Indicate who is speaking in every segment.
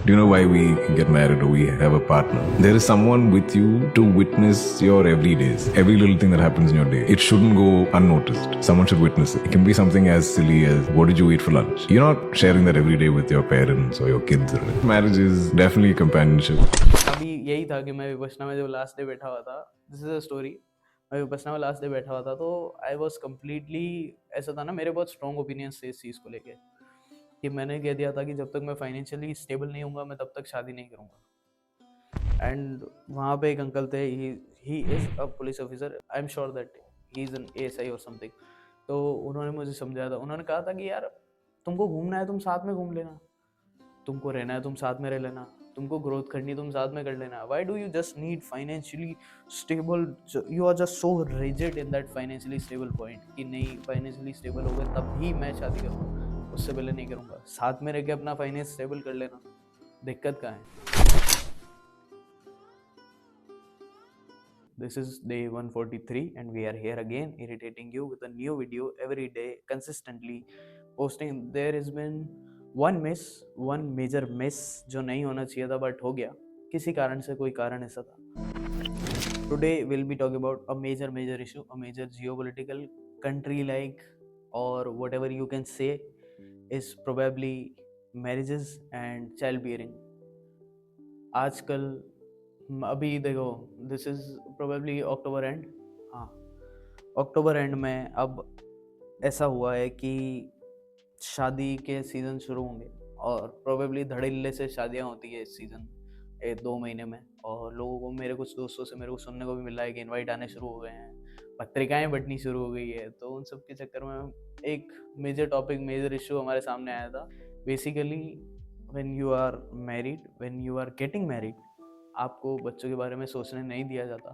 Speaker 1: Do you know why we get married or we have a partner? There is someone with you to witness your everydays, every little thing that happens in your day. It shouldn't go unnoticed. Someone should witness it. It can be something as silly as, what did you eat for lunch? You're not sharing that every day with your parents or your kids. Marriage is definitely companionship.
Speaker 2: अभी यही था कि मैं विपश्यना में जब last day बैठा हुआ था, दिस इज अ स्टोरी। मैं विपश्यना में लास्ट डे बैठा हुआ था तो आई वॉज कम्प्लीटली, ऐसा था ना, मेरे बहुत स्ट्रॉन्ग ओपिनियंस थे इस चीज़ को लेके कि मैंने कह दिया था कि जब तक मैं फाइनेंशियली स्टेबल नहीं हूँगा मैं तब तक शादी नहीं करूँगा। एंड वहाँ पे एक अंकल थे, he is a police officer, I am sure that he is an ASI और समथिंग। तो उन्होंने मुझे समझाया था, उन्होंने कहा था कि यार तुमको घूमना है तुम साथ में घूम लेना, तुमको रहना है तुम साथ में रह लेना, तुमको ग्रोथ करनी तुम साथ में कर लेना। Why do you just need financially stable? You are just so rigid in that financially stable point कि नहीं, फाइनेंशियली स्टेबल हो गए तब ही मैं शादी करूँगा, उससे पहले नहीं करूँगा। साथ में रह के अपना फाइनेंस स्टेबल कर लेना, दिक्कत कहाँ है? This is day 143 and we are here again irritating you with a new video every day consistently posting. There has been one major miss जो नहीं होना चाहिए था but हो गया किसी कारण से, कोई कारण ऐसा था। Today we'll be talking about a major issue, a major geopolitical country like or whatever you can say is probably marriages and childbearing. आजकल अभी देखो, this is probably October and, हाँ अक्टूबर एंड में अब ऐसा हुआ है कि शादी के सीज़न शुरू होंगे और प्रोबेबली धड़ल्ले से शादियां होती है इस सीज़न 2 महीने में। और लोगों को, मेरे कुछ दोस्तों से मेरे को सुनने को भी मिला है कि इनवाइट आने शुरू हो गए हैं, पत्रिकाएं बंटनी शुरू हो गई है। तो उन सब के चक्कर में एक मेजर टॉपिक, मेजर इशू हमारे सामने आया था। Basically when you are married, when you are getting married, आपको बच्चों के बारे में सोचने नहीं दिया जाता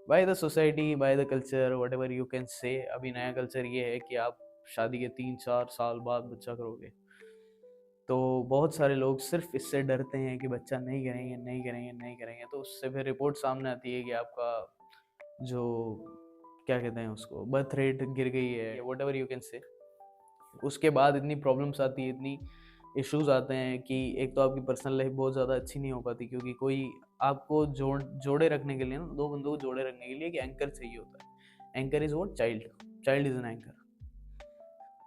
Speaker 2: by the society, by the culture, whatever you can say. अभी नया कल्चर ये है कि आप शादी के 3-4 साल बाद बच्चा करोगे। तो बहुत सारे लोग सिर्फ इससे डरते हैं कि बच्चा नहीं करेंगे। तो उससे फिर रिपोर्ट सामने आती है कि आपका जो, क्या कहते हैं उसको, बर्थ रेट गिर गई है, वट एवर यू कैन से। उसके बाद इतनी प्रॉब्लम्स आती है, इतनी इश्यूज आते हैं कि एक तो आपकी पर्सनल लाइफ बहुत ज़्यादा अच्छी नहीं हो पाती, क्योंकि कोई आपको जोड़े रखने के लिए ना, दो बंदों को जोड़े रखने के लिए एक एंकर चाहिए होता है। Anchor is what? Child is an anchor.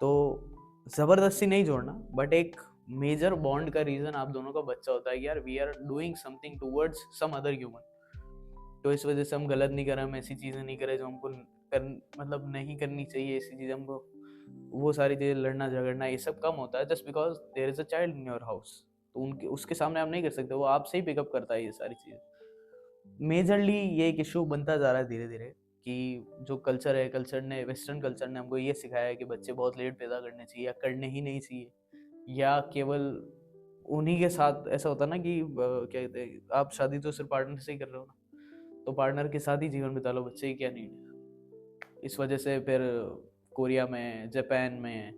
Speaker 2: तो ज़बरदस्ती नहीं जोड़ना, बट एक मेजर बॉन्ड का रीज़न आप दोनों का बच्चा होता है कि यार we are doing something towards some other human. तो इस वजह से हम गलत नहीं कर रहे, हम ऐसी चीज़ें नहीं करें जो हमको मतलब नहीं करनी चाहिए। ऐसी चीज़ें हमको, वो सारी चीज़ें, लड़ना झगड़ना, ये सब कम होता है just because there is a child in your house. तो उनके, उसके सामने आप नहीं कर सकते, वो आपसे ही पिकअप करता है ये सारी चीज़ें। मेजरली ये एक इशू बनता जा रहा है धीरे धीरे कि जो कल्चर है, कल्चर ने, वेस्टर्न कल्चर ने हमको ये सिखाया है कि बच्चे बहुत लेट पैदा करने चाहिए या करने ही नहीं चाहिए, या केवल उन्हीं के साथ। ऐसा होता ना कि क्या कहते हैं, आप शादी तो सिर्फ पार्टनर से ही कर रहे हो ना, तो पार्टनर के साथ ही जीवन बिता लो, बच्चे की क्या नीड है। इस वजह से फिर कोरिया में, जापान में,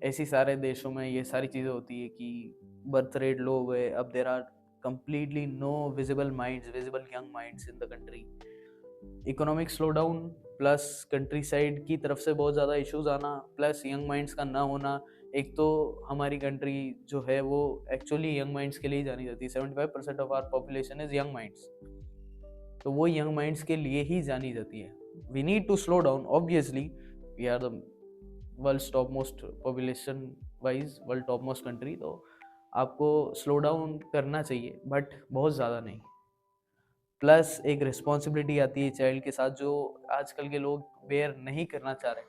Speaker 2: ऐसी सारे देशों में ये सारी चीज़ें होती है कि बर्थ रेट लो हो गए। अब there are completely no visible young minds in the country. Economic slow down plus country side की तरफ से बहुत ज़्यादा इश्यूज आना, प्लस यंग माइंड्स का ना होना। एक तो हमारी कंट्री जो है वो एक्चुअली यंग माइंड्स के लिए ही जानी जाती है। 75% of our population is young minds, तो वो यंग माइंड्स के लिए ही जानी जाती है। We need to slow down, obviously we are the world top most population wise, world top most country. तो आपको स्लो डाउन करना चाहिए, बट बहुत ज़्यादा नहीं। प्लस एक रिस्पॉन्सिबिलिटी आती है चाइल्ड के साथ, जो आजकल के लोग बेयर नहीं करना चाह रहे,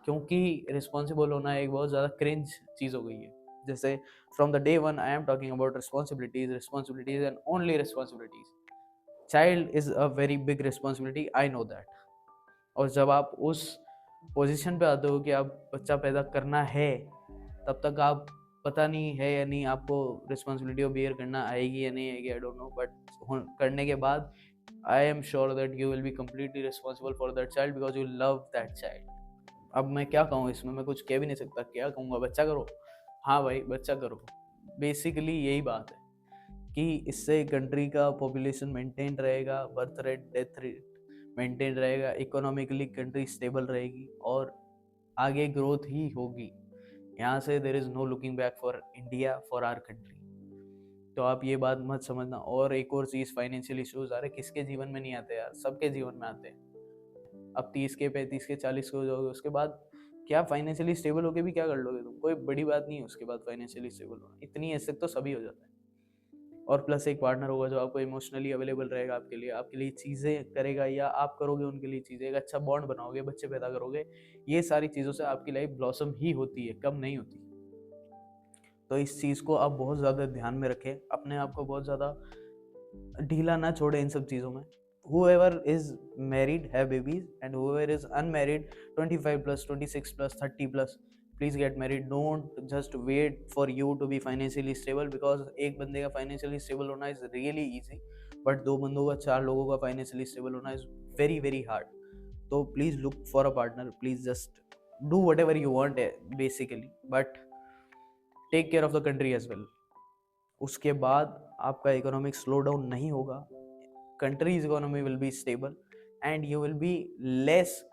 Speaker 2: क्योंकि रिस्पॉन्सिबल होना एक बहुत ज़्यादा क्रिंज चीज़ हो गई है। जैसे from the day one I am talking about responsibilities and only responsibilities. Child is a very big responsibility, I know that. और जब आप उस पोजीशन पे आते हो कि आप बच्चा पैदा करना है, तब तक आप, पता नहीं है या नहीं, आपको रिस्पॉन्सिबिलिटी ऑफ बियर करना आएगी या नहीं आएगी, आई डोंट नो। बट करने के बाद I am sure that you will be completely responsible for that child because you love that child. अब मैं क्या कहूँ इसमें, मैं कुछ कह भी नहीं सकता। क्या कहूँगा? बच्चा करो, हाँ भाई बच्चा करो। बेसिकली यही बात है कि इससे कंट्री का पॉपुलेशन मेंटेन रहेगा, birth rate, death rate maintain रहेगा, इकोनॉमिकली कंट्री स्टेबल रहेगी और आगे ग्रोथ ही होगी। यहाँ से there is no looking back for India, for our country. तो आप ये बात मत समझना। और एक और चीज़, फाइनेंशियल इश्यूज, अरे किसके जीवन में नहीं आते यार, सबके जीवन में आते हैं। अब 30 के 35 के 40 के हो जाओगे, उसके बाद क्या फाइनेंशियली स्टेबल होके भी क्या कर लोगे तुम, कोई बड़ी बात नहीं है उसके बाद फाइनेंशियली स्टेबल होना, इतनी हैसियत तो सभी हो जाता है। और प्लस एक पार्टनर होगा जो आपको इमोशनली अवेलेबल रहेगा, आपके लिए चीज़ें करेगा या आप करोगे उनके लिए चीज़ें, एक अच्छा बॉन्ड बनाओगे, बच्चे पैदा करोगे, ये सारी चीज़ों से आपकी लाइफ ब्लॉसम ही होती है, कम नहीं होती। तो इस चीज़ को आप बहुत ज़्यादा ध्यान में रखें, अपने आप को बहुत ज़्यादा ढीला ना छोड़े इन सब चीज़ों में। whoever is married have babies and whoever is unmarried 25 plus 26 plus 30 plus please get married. Don't just wait for you to be financially stable, because एक बंदे का financially stable होना is really easy, but दो बंदों का, चार लोगों का financially stable होना is very very hard. तो please look for a partner, please just do whatever you want basically, but take care of the country as well. उसके बाद आपका इकोनॉमिक स्लो डाउन नहीं होगा, countries economy will be stable and you will be less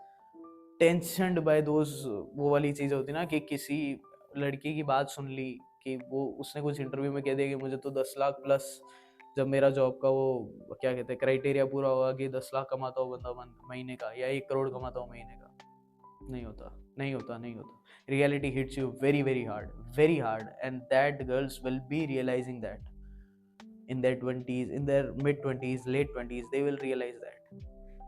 Speaker 2: tensioned by those, वो वाली चीज़ होती ना कि किसी लड़की की बात सुन ली कि वो उसने कुछ इंटरव्यू में कह दिया कि मुझे तो 10 लाख प्लस, जब मेरा जॉब का वो क्या कहते हैं क्राइटेरिया पूरा होगा कि 10 लाख कमाता हो बंदा महीने का या 1 करोड़ कमाता हो महीने का, नहीं होता, नहीं होता, नहीं होता। Reality hits you very hard, and that girls will be realizing that in their 20s, in their mid 20s, late 20s, they will realize that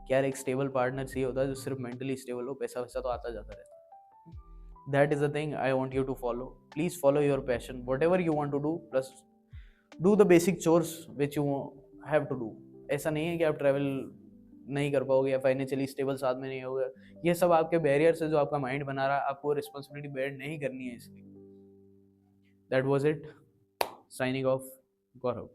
Speaker 2: कि यार एक स्टेबल पार्टनर चाहिए होता है जो सिर्फ मेंटली स्टेबल हो, पैसा वैसा तो आता जाता रहता है। That is the thing I want you to follow. Please follow your passion, whatever you want to do, plus do the basic chores which you have to do. ऐसा नहीं है कि आप ट्रैवल नहीं कर पाओगे या फाइनेंशियली स्टेबल साथ में नहीं होगा, ये सब आपके बैरियर्स है जो आपका माइंड बना रहा है, आपको रिस्पॉन्सिबिलिटी बेयर नहीं करनी है इसलिए। That was it, signing off, Gaurav.